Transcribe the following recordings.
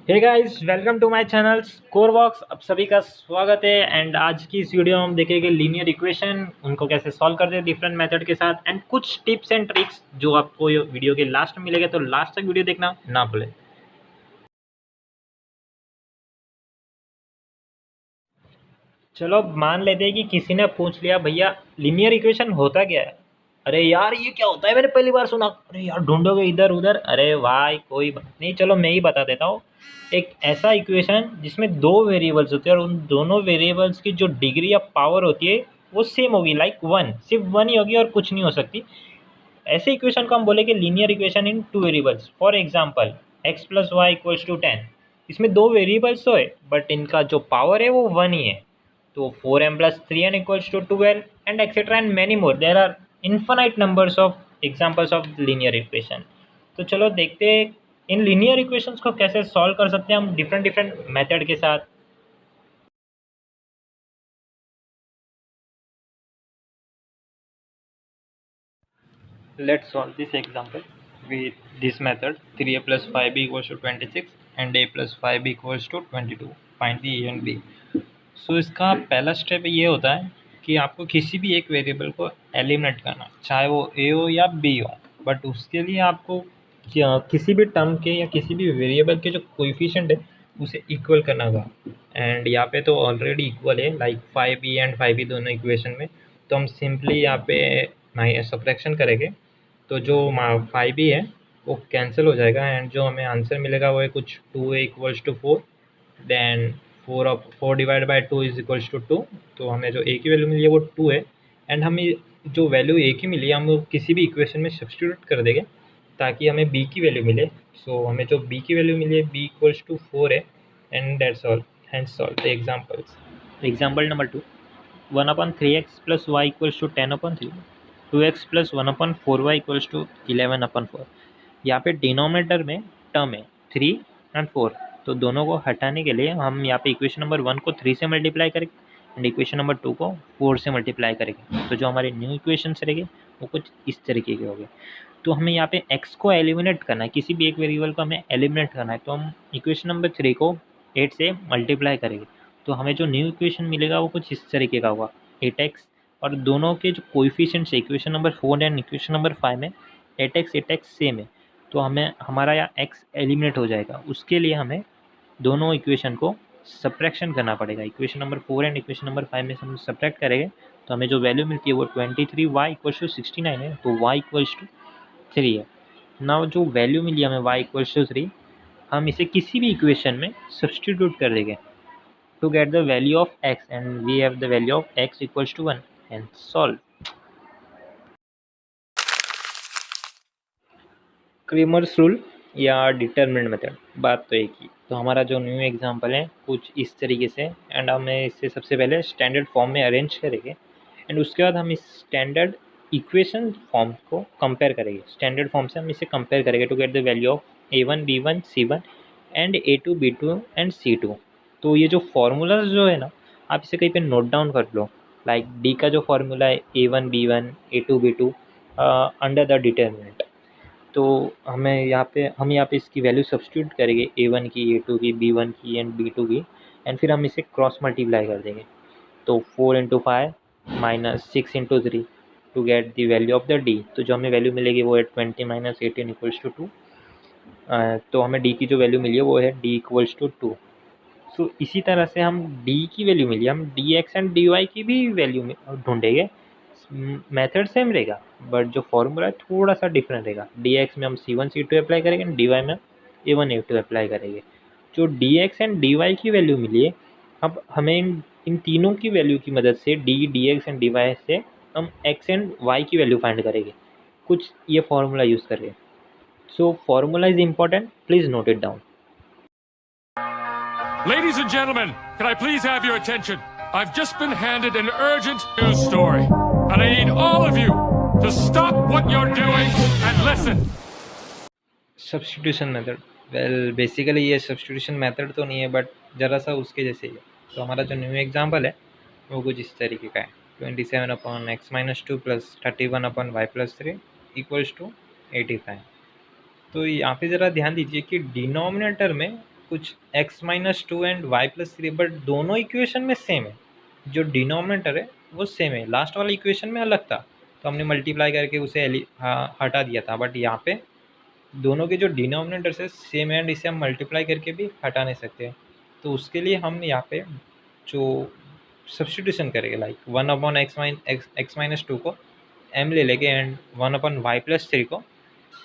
Hey guys, welcome to my channel score box. आप सभी का स्वागत है। एंड आज की इस वीडियो में हम देखेंगे लीनियर इक्वेशन, उनको कैसे सॉल्व करते हैं डिफरेंट मेथड के साथ, एंड कुछ टिप्स एंड ट्रिक्स जो आपको ये वीडियो के लास्ट में मिलेगा, तो लास्ट तक वीडियो देखना ना भूलें। चलो अब मान लेते हैं कि किसी ने पूछ लिया, भैया लीनियर इक्वेशन होता क्या है। अरे यार ये क्या होता है, मैंने पहली बार सुना। अरे यार ढूंढोगे इधर उधर, अरे भाई कोई बात नहीं, चलो मैं ही बता देता हूँ। एक ऐसा इक्वेशन जिसमें दो वेरिएबल्स होते हैं और उन दोनों वेरिएबल्स की जो डिग्री या पावर होती है वो सेम होगी, लाइक वन, सिर्फ वन ही होगी और कुछ नहीं हो सकती। ऐसे इक्वेशन को हम बोलेंगे linear equation in two variables. For example x plus y equals to 10। इसमें दो वेरिएबल्स तो है बट इनका जो पावर है वो वन ही है। तो 4m plus 3n equals to 12 and etc and many more. There are infinite numbers of examples of linear equation. तो चलो देखते हैं इन लीनियर इक्वेशंस को कैसे सॉल्व कर सकते हैं हम डिफरेंट डिफरेंट मेथड के साथ। Let's solve this example with this method. 3a plus 5b equals to 26 and a plus 5b equals to 22. Find the a and b. सो इसका पहला स्टेप ये होता है कि आपको किसी भी एक वेरिएबल को एलिमिनेट करना, चाहे वो ए हो या बी हो। बट उसके लिए आपको किसी भी टर्म के या किसी भी वेरिएबल के जो कोएफिशिएंट है उसे इक्वल करना होगा। एंड यहाँ पे तो ऑलरेडी इक्वल है, लाइक 5b एंड 5b दोनों इक्वेशन में। तो हम सिंपली यहाँ पे सब्ट्रैक्शन करेंगे, तो जो 5b है वो कैंसिल हो जाएगा एंड जो हमें आंसर मिलेगा वो है कुछ 2a equals to 4। Then 4 divide by 2 is equals to 2। तो हमें जो ए की वैल्यू मिली है वो 2 है। एंड हमें जो वैल्यू ए की मिली है हम वो किसी भी इक्वेशन में सब्सटीट्यूट कर देंगे ताकि हमें बी की वैल्यू मिले। सो हमें जो बी की वैल्यू मिली है बी इक्वल्स टू 4 है। And that's all. Hence solve the examples. Example number 2, 1/3x plus y equals to 10/3, 2x plus 1/4y equals to 11/4। यहाँ पे डिनोमिनेटर में टर्म है 3 एंड 4, तो दोनों को हटाने के लिए हम यहाँ पे इक्वेशन नंबर 1 को 3 से मल्टीप्लाई करेंगे एंड इक्वेशन नंबर 2 को 4 से मल्टीप्लाई करेंगे। तो जो हमारे न्यू इक्वेशंस रहेंगे वो कुछ इस तरीके के होंगे। तो हमें यहाँ पे x को एलिमिनेट करना है, किसी भी एक वेरिएबल को हमें एलिमिनेट करना है। तो हम इक्वेशन नंबर 3 को 8 से मल्टीप्लाई करेंगे, तो हमें जो न्यू इक्वेशन मिलेगा वो कुछ इस तरीके का होगा 8x। और दोनों के जो कोएफिशिएंट्स है equation number 4 and equation number 5 में 8x सेम है, तो हमें हमारा यहाँ x एलिमिनेट हो जाएगा। उसके लिए हमें दोनों इक्वेशन को सब्ट्रैक्शन करना पड़ेगा। Equation number 4 and equation number 5 में से हम सब्ट्रैक्ट करेंगे तो हमें जो वैल्यू मिलती है वो 23y इक्वल्स टू 69 है, तो y इक्वल्स टू 3 है। नाउ जो वैल्यू मिली हमें y इक्वल्स टू 3, हम इसे किसी भी इक्वेशन में सब्सटीट्यूट कर देंगे to get the value of x, and we have the value of x equals to 1 and solve. Creamers rule या डिटरमिनेंट मेथड, बात तो एक ही। तो हमारा जो न्यू एग्जांपल है कुछ इस तरीके से, एंड हमें इसे सबसे पहले स्टैंडर्ड फॉर्म में अरेंज करेंगे एंड उसके बाद हम इस स्टैंडर्ड इक्वेशन फॉर्म को कंपेयर करेंगे। स्टैंडर्ड फॉर्म से हम इसे कंपेयर करेंगे to get the value of a1 b1 c1 and a2 b2 and c2। तो ये जो फार्मूलाज जो है ना, आप इसे कहीं पे नोट डाउन कर लो। लाइक डी का जो फार्मूला है a1 b1 a2 b2 under the determinant. तो हम यहाँ पे इसकी वैल्यू सब्सटीट्यूट करेंगे a1 की, a2 की, b1 की एंड b2 की, एंड फिर हम इसे क्रॉस मल्टीप्लाई कर देंगे। तो 4 into 5 minus 6 into 3 to get the value of the D. तो जो हमें वैल्यू मिलेगी वो है 20 माइनस 18 इक्वल्स टू 2। तो हमें डी की जो वैल्यू मिली है वो है डी इक्वल्स टू 2। सो इसी तरह से हम डी की वैल्यू मिली, हम D x and D y की भी वैल्यू ढूंढेंगे। मेथड सेम रहेगा बट जो फॉर्मूला है थोड़ा सा डिफरेंट रहेगा। डी एक्स में हम C1 C2 अप्लाई करेंगे एंड डी वाई में A1 A2 अप्लाई करेंगे। जो D x and D y की वैल्यू मिली है, अब हमें इन तीनों की वैल्यू की मदद से D x and D y से हम एक्स एंड वाई की वैल्यू फाइंड करेंगे कुछ ये फॉर्मूला यूज़ करके। So formula is important, please note it down. Ladies and gentlemen, can I please have your attention? I've just been handed an urgent news story, and I need all of you to stop what you're doing and listen. Substitution method, well basically ये substitution method तो नहीं है but ज़रा सा उसके जैसे ही है। तो हमारा जो न्यू एग्जांपल है वो कुछ इस तरीके का है। 27/x-2 plus 31/y+3 equals to 85। तो यहाँ पे ज़रा ध्यान दीजिए कि डिनोमिनेटर में कुछ x-2 एंड y+3, बट दोनों इक्वेशन में सेम है। जो डिनोमिनेटर है वो सेम है, लास्ट वाला इक्वेशन में अलग था तो हमने मल्टीप्लाई करके उसे हटा दिया था, बट यहाँ पे दोनों के जो डिनोमिनेटर्स है सेम है एंड इसे हम मल्टीप्लाई करके भी हटा नहीं सकते। तो उसके लिए हम यहाँ पे जो सब्सटीट्यूशन करेंगे, लाइक 1/x-2 को m ले लेंगे एंड 1/y+3 को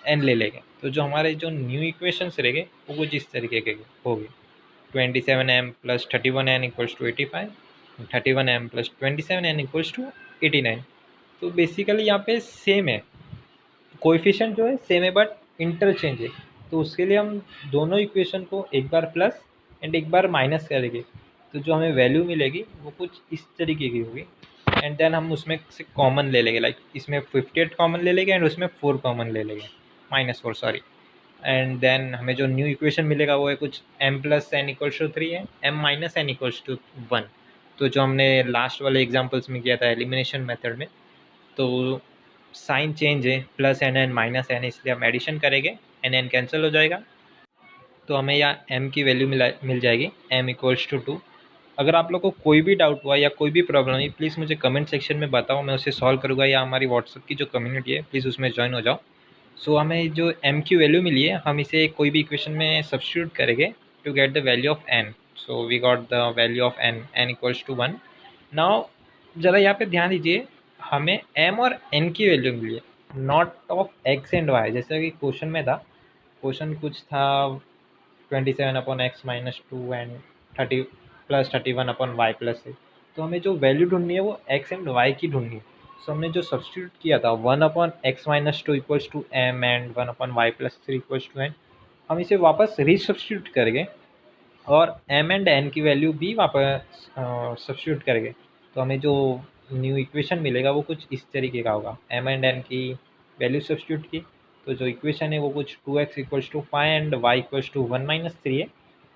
n ले लेंगे। तो जो हमारे जो न्यू इक्वेशंस रहेंगे वो कुछ इस तरीके के होगी। 27m + 31n = 85, 31m + 27n = 89। तो बेसिकली यहाँ पे सेम है, कोएफिशिएंट जो है सेम है बट इंटरचेंज है। तो उसके लिए हम दोनों इक्वेशन को एक बार प्लस एंड एक बार माइनस करेंगे, तो जो हमें वैल्यू मिलेगी वो कुछ इस तरीके की होगी। एंड देन हम उसमें से कॉमन ले लेंगे, लाइक इसमें 58 कॉमन ले लेंगे एंड उसमें 4 कॉमन ले लेंगे, -4 सॉरी। एंड देन हमें जो न्यू इक्वेशन मिलेगा वो है कुछ m + n = 3 है, m - n = 1। तो जो हमने लास्ट वाले एग्जांपल्स में किया था एलिमिनेशन मेथड में, तो साइन चेंज है, +n -n, इसलिए हम एडिशन करेंगे, n कैंसिल हो जाएगा, तो हमें यहाँ m की वैल्यू मिल जाएगी, m = 2। अगर आप लोग को कोई भी डाउट हुआ या कोई भी प्रॉब्लम है प्लीज़ मुझे कमेंट सेक्शन में बताओ, मैं उसे सॉल्व करूँगा, या हमारी व्हाट्सएप की जो कम्युनिटी है प्लीज़ उसमें ज्वाइन हो जाओ। सो हमें जो m की वैल्यू मिली है हम इसे कोई भी इक्वेशन में सब्स्टिट्यूट करेंगे to get the value of n। So we got the value of n = 1। Now ज़रा यहाँ पे ध्यान दीजिए, हमें m और n की वैल्यू मिली है, not of x and y। जैसा कि क्वेश्चन में था, क्वेश्चन कुछ था 27/x-2 एंड 30 + 31/y+3। तो हमें जो वैल्यू ढूंढनी है वो x एंड y की ढूंढनी है। सो हमने जो सब्स्टिट्यूट किया था 1/x-2 = m and 1/y+3 = n, हम इसे वापस रीसब्स्टिट्यूट करेंगे और m एंड n की वैल्यू भी वापस सब्स्टिट्यूट करेंगे। तो हमें जो न्यू इक्वेशन मिलेगा वो कुछ इस तरीके का होगा। m एंड n की वैल्यू सब्स्टिट्यूट की, तो जो इक्वेशन है वो कुछ 2x = 5 एंड y = 1 - 3 है।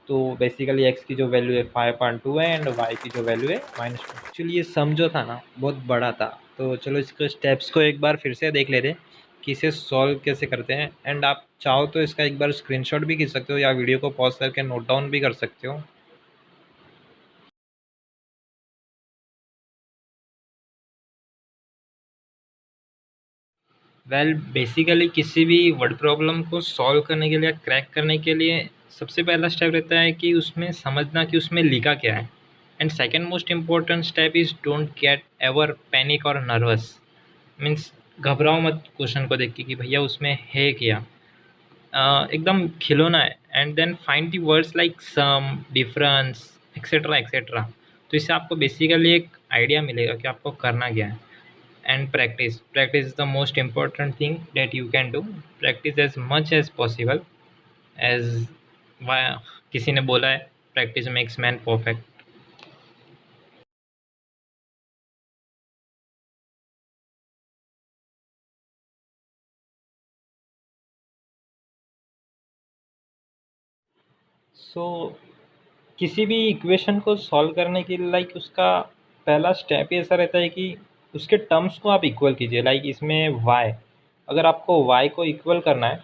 तो बेसिकली x की जो वैल्यू है 5.2 है एंड y की जो वैल्यू है -2। एक्चुअली ये सम जो था ना बहुत बड़ा था, तो चलो इसके स्टेप्स को एक बार फिर से देख लेते हैं कि इसे सॉल्व कैसे करते हैं। एंड आप चाहो तो इसका एक बार स्क्रीनशॉट भी खींच सकते हो या वीडियो को पॉज करके नोट डाउन भी कर सकते हो। बेसिकली किसी भी वर्ड प्रॉब्लम को सॉल्व करने के लिए, क्रैक करने के लिए सबसे पहला स्टेप रहता है कि उसमें समझना कि उसमें लिखा क्या है। And second most important step is don't get ever panic और नर्वस। मीन्स घबराओ मत क्वेश्चन को देख के कि भैया उसमें है क्या। एकदम खिलौना है। And then find the words like sum, difference, etcetera etcetera. तो इससे आपको बेसिकली एक आइडिया मिलेगा कि आपको करना क्या है। And practice is the most important thing that you can do. Practice as much as possible, as किसी ने बोला है practice makes man perfect. So किसी भी इक्वेशन को सॉल्व करने के लिए लाइक उसका पहला स्टेप ही ऐसा रहता है कि उसके टर्म्स को आप इक्वल कीजिए। लाइक इसमें y, अगर आपको y को इक्वल करना है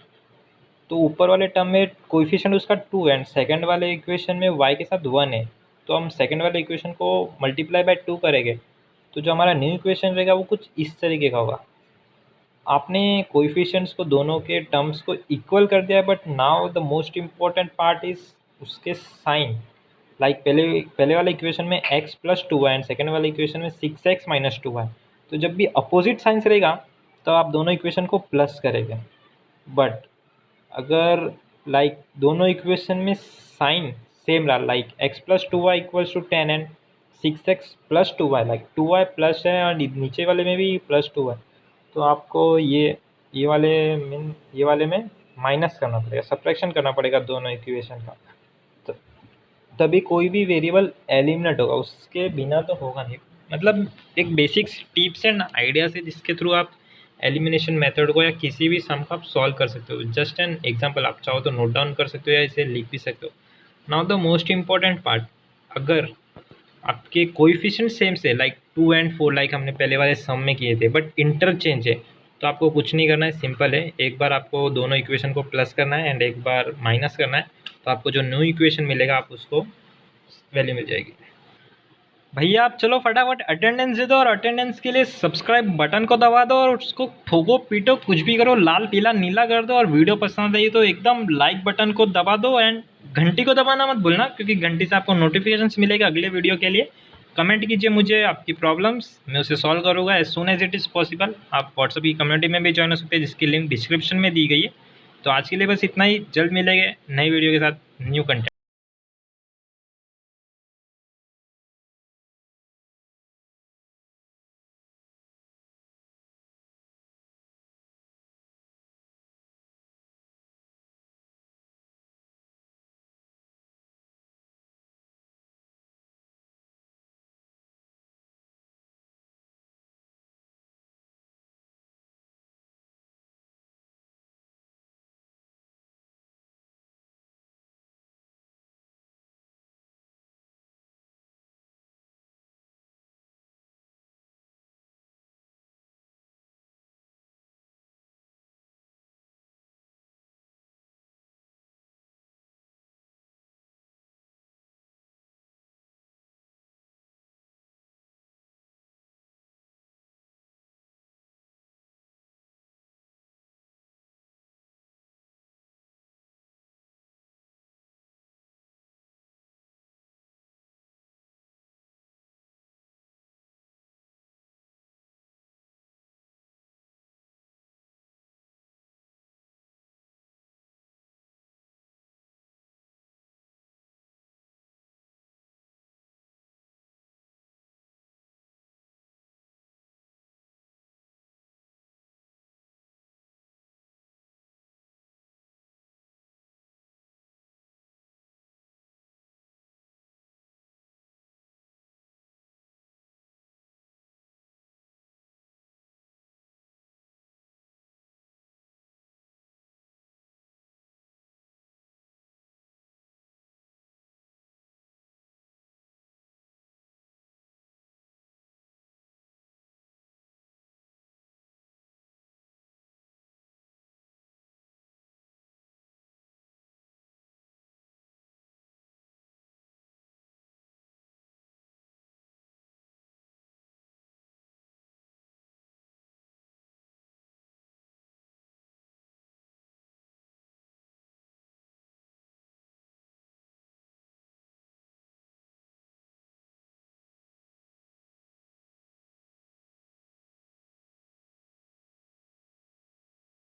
तो ऊपर वाले टर्म में कोएफिशिएंट उसका 2 एंड सेकंड वाले इक्वेशन में y के साथ 1 है, तो हम सेकंड वाले इक्वेशन को मल्टीप्लाई बाय 2 करेंगे। तो जो हमारा न्यू इक्वेशन रहेगा वो कुछ इस तरीके का होगा। आपने कोएफिशिएंट्स को दोनों के टर्म्स को इक्वल कर दिया है, but now the most important part is उसके साइन। लाइक पहले वाले इक्वेशन में x + 2y एंड सेकेंड वाले इक्वेशन में 6x - 2y। तो जब भी अपोजिट साइंस रहेगा तो आप दोनों इक्वेशन को प्लस करेंगे। बट अगर लाइक दोनों इक्वेशन में साइन सेम रहा, like x + 2y = 10 and 6x + 2y, like 2y plus है और नीचे वाले में भी +2y, तो आपको ये वाले में माइनस करना पड़ेगा, सब्ट्रैक्शन करना पड़ेगा दोनों इक्वेशन का, तभी कोई भी वेरिएबल एलिमिनेट होगा, उसके बिना तो होगा नहीं। मतलब एक बेसिक टिप्स एंड आइडिया से जिसके थ्रू आप एलिमिनेशन मेथड को या किसी भी सम को आप सॉल्व कर सकते हो। जस्ट एन एग्जांपल, आप चाहो तो नोट डाउन कर सकते हो या इसे लिख भी सकते हो। Now the most important part, अगर आपके कोएफिशिएंट सेम से लाइक 2 एंड 4 लाइक हमने पहले वाले सम में किए थे, बट इंटरचेंज है, तो आपको कुछ नहीं करना है, सिंपल है। एक बार आपको दोनों इक्वेशन को प्लस करना है एंड एक बार माइनस करना है। तो आपको जो न्यू इक्वेशन मिलेगा आप उसको वैल्यू मिल जाएगी। भैया आप चलो फटाफट अटेंडेंस दे दो, और अटेंडेंस के लिए सब्सक्राइब बटन को दबा दो और उसको ठोको पीटो कुछ भी करो, लाल पीला नीला कर दो। और वीडियो पसंद आई तो एकदम लाइक बटन को दबा दो, एंड घंटी को दबाना मत भूलना, क्योंकि घंटी से आपको नोटिफिकेशंस मिलेगा अगले वीडियो के लिए। कमेंट कीजिए मुझे आपकी प्रॉब्लम्स, मैं उसे सॉल्व करूँगा as soon as it is possible. आप व्हाट्सएप की कम्युनिटी में भी ज्वाइन हो सकते हैं जिसकी लिंक डिस्क्रिप्शन में दी गई है। तो आज के लिए बस इतना ही, जल्द मिलेंगे नई वीडियो के साथ, न्यू कंटेंट।